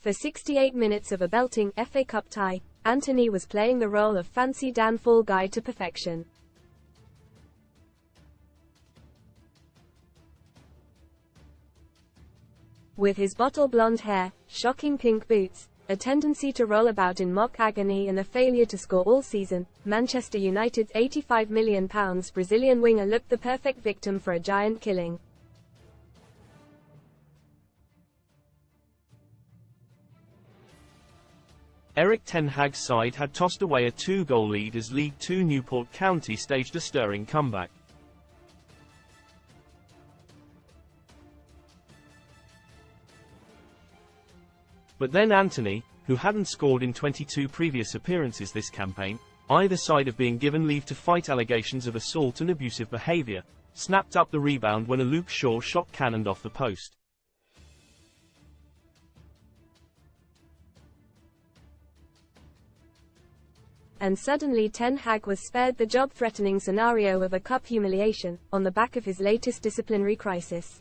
For 68 minutes of a belting FA Cup tie, Anthony was playing the role of Fancy Dan Fall Guy to perfection. With his bottle blonde hair, shocking pink boots, a tendency to roll about in mock agony and a failure to score all season, Manchester United's £85 million Brazilian winger looked the perfect victim for a giant killing. Erik ten Hag's side had tossed away a 2-goal lead as League Two Newport County staged a stirring comeback. But then Anthony, who hadn't scored in 22 previous appearances this campaign, either side of being given leave to fight allegations of assault and abusive behaviour, snapped up the rebound when a Luke Shaw shot cannoned off the post. And suddenly Ten Hag was spared the job-threatening scenario of a cup humiliation, on the back of his latest disciplinary crisis.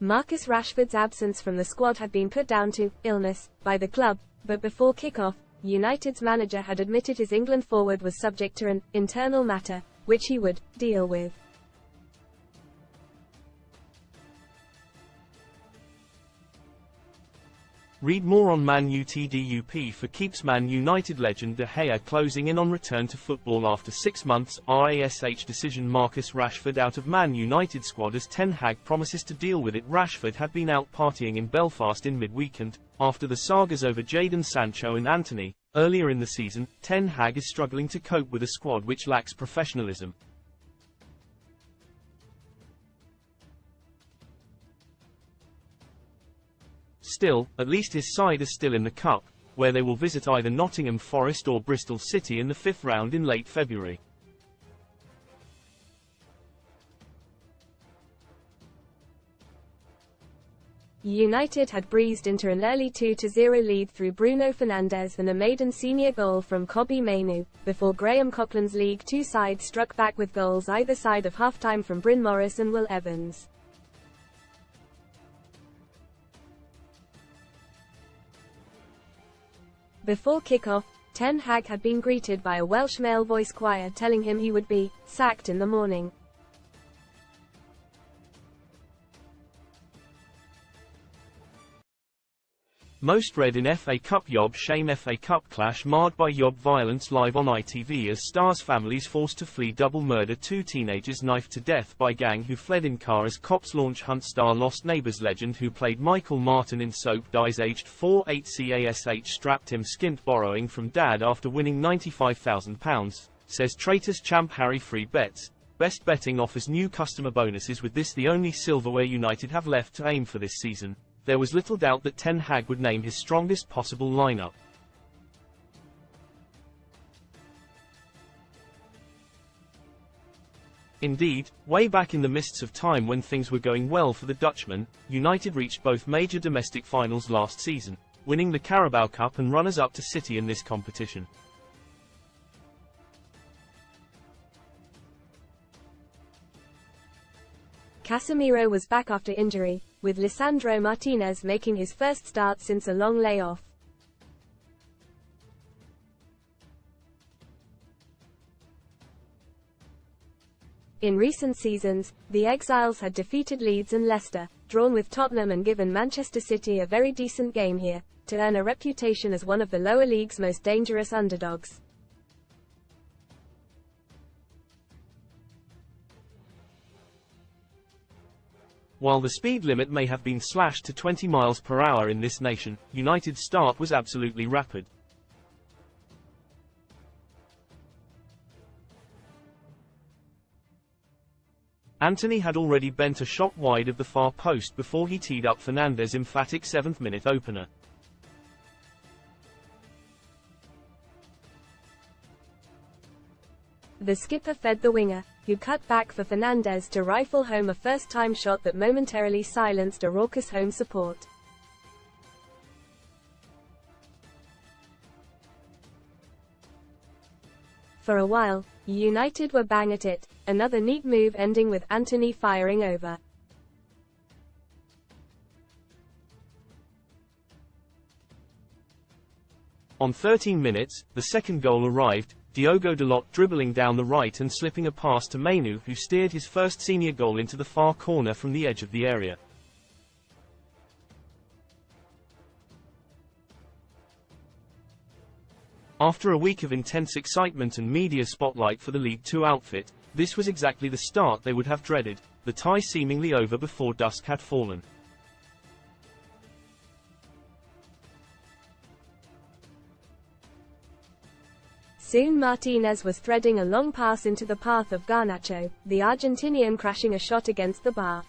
Marcus Rashford's absence from the squad had been put down to illness by the club, but before kick-off, United's manager had admitted his England forward was subject to an internal matter, which he would deal with. Read more on Man Utd UP for keeps Man United legend De Gea closing in on return to football after 6 months. RASH decision Marcus Rashford out of Man United squad as Ten Hag promises to deal with it. Rashford had been out partying in Belfast in mid-weekend, after the sagas over Jadon Sancho and Anthony. Earlier in the season, Ten Hag is struggling to cope with a squad which lacks professionalism. Still, at least his side is still in the Cup, where they will visit either Nottingham Forest or Bristol City in the 5th round in late February. United had breezed into an early 2-0 lead through Bruno Fernandes and a maiden senior goal from Kobbie Mainoo, before Graham Coughlin's League Two side struck back with goals either side of half-time from Bryn Morris and Will Evans. Before kick-off, Ten Hag had been greeted by a Welsh male voice choir telling him he would be sacked in the morning. Most read in FA Cup Yob Shame FA Cup clash marred by Yob violence live on ITV as Stars families forced to flee double murder. 2 teenagers knifed to death by gang who fled in car as cops launch hunt. Star Lost Neighbours legend who played Michael Martin in Soap dies aged 4. 8 CASH strapped him skint borrowing from dad after winning £95,000, says Traitors champ Harry. Free bets. Best Betting offers new customer bonuses with this the only silverware United have left to aim for this season. There was little doubt that Ten Hag would name his strongest possible lineup. Indeed, way back in the mists of time when things were going well for the Dutchman, United reached both major domestic finals last season, winning the Carabao Cup and runners-up to City in this competition. Casemiro was back after injury, with Lisandro Martinez making his first start since a long layoff. In recent seasons, the Exiles had defeated Leeds and Leicester, drawn with Tottenham and given Manchester City a very decent game here, to earn a reputation as one of the lower league's most dangerous underdogs. While the speed limit may have been slashed to 20 miles per hour in this nation, United's start was absolutely rapid. Anthony had already bent a shot wide of the far post before he teed up Fernandes' emphatic 7th-minute opener. The skipper fed the winger, who cut back for Fernandes to rifle home a first-time shot that momentarily silenced a raucous home support. For a while, United were bang at it, Another neat move ending with Anthony firing over. On 13 minutes, the second goal arrived, Diogo Dalot dribbling down the right and slipping a pass to Manu, who steered his first senior goal into the far corner from the edge of the area. After a week of intense excitement and media spotlight for the League Two outfit, this was exactly the start they would have dreaded, the tie seemingly over before dusk had fallen. Soon Martinez was threading a long pass into the path of Garnacho, the Argentinian crashing a shot against the bar.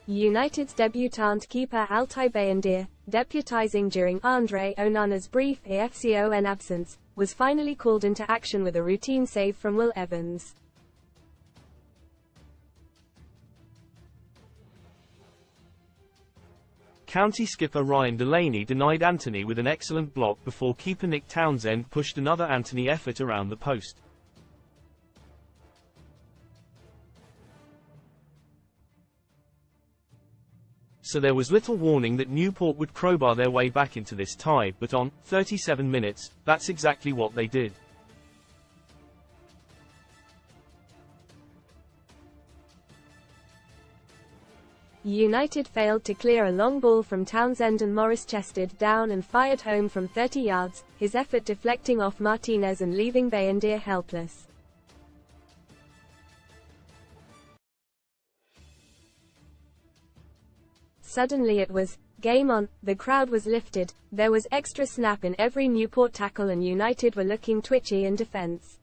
United's debutant keeper Altay Bayındır, deputizing during Andre Onana's brief AFCON absence, was finally called into action with a routine save from Will Evans. County skipper Ryan Delaney denied Anthony with an excellent block before keeper Nick Townsend pushed another Anthony effort around the post. So there was little warning that Newport would crowbar their way back into this tie, but on 37 minutes, that's exactly what they did. United failed to clear a long ball from Townsend and Morris chested down and fired home from 30 yards, his effort deflecting off Martinez and leaving Bayındır helpless. Suddenly it was game on, the crowd was lifted, there was extra snap in every Newport tackle and United were looking twitchy in defense.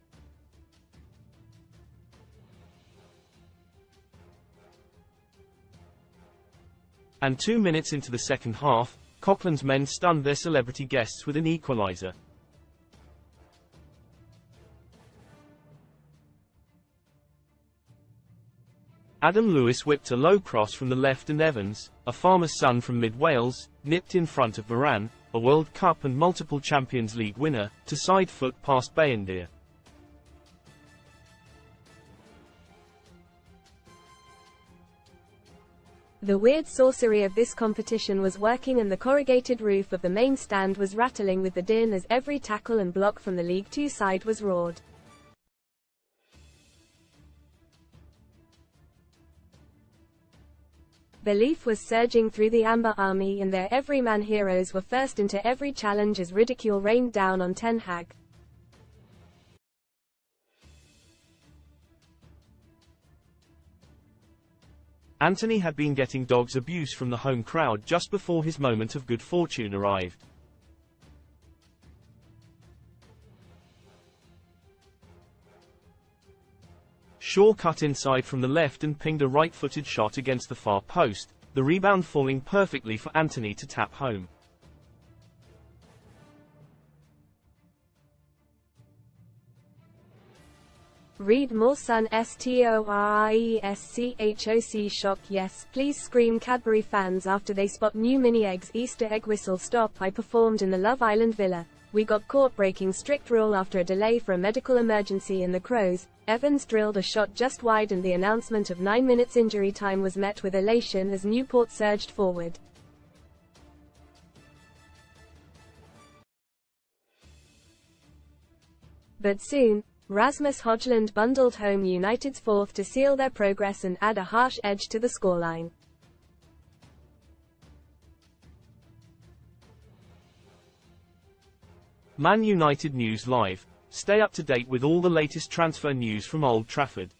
And 2 minutes into the second half, Coughlin's men stunned their celebrity guests with an equaliser. Adam Lewis whipped a low cross from the left and Evans, a farmer's son from mid-Wales, nipped in front of Varane, a World Cup and multiple Champions League winner, to side foot past Bayındır. The weird sorcery of this competition was working and the corrugated roof of the main stand was rattling with the din as every tackle and block from the League Two side was roared. Belief was surging through the Amber Army and their everyman heroes were first into every challenge as ridicule rained down on Ten Hag. Anthony had been getting dog's abuse from the home crowd just before his moment of good fortune arrived. Shaw cut inside from the left and pinged a right-footed shot against the far post, the rebound falling perfectly for Anthony to tap home. Read more Sun STORIESCHOC shock yes please scream Cadbury fans after they spot new mini eggs Easter egg whistle stop I performed in the Love Island villa. We got caught breaking strict rule after a delay for a medical emergency in the Crows. Evans drilled a shot just wide and the announcement of 9 minutes injury time was met with elation as Newport surged forward. But soon, Rasmus Højlund bundled home United's fourth to seal their progress and add a harsh edge to the scoreline. Man United News Live. Stay up to date with all the latest transfer news from Old Trafford.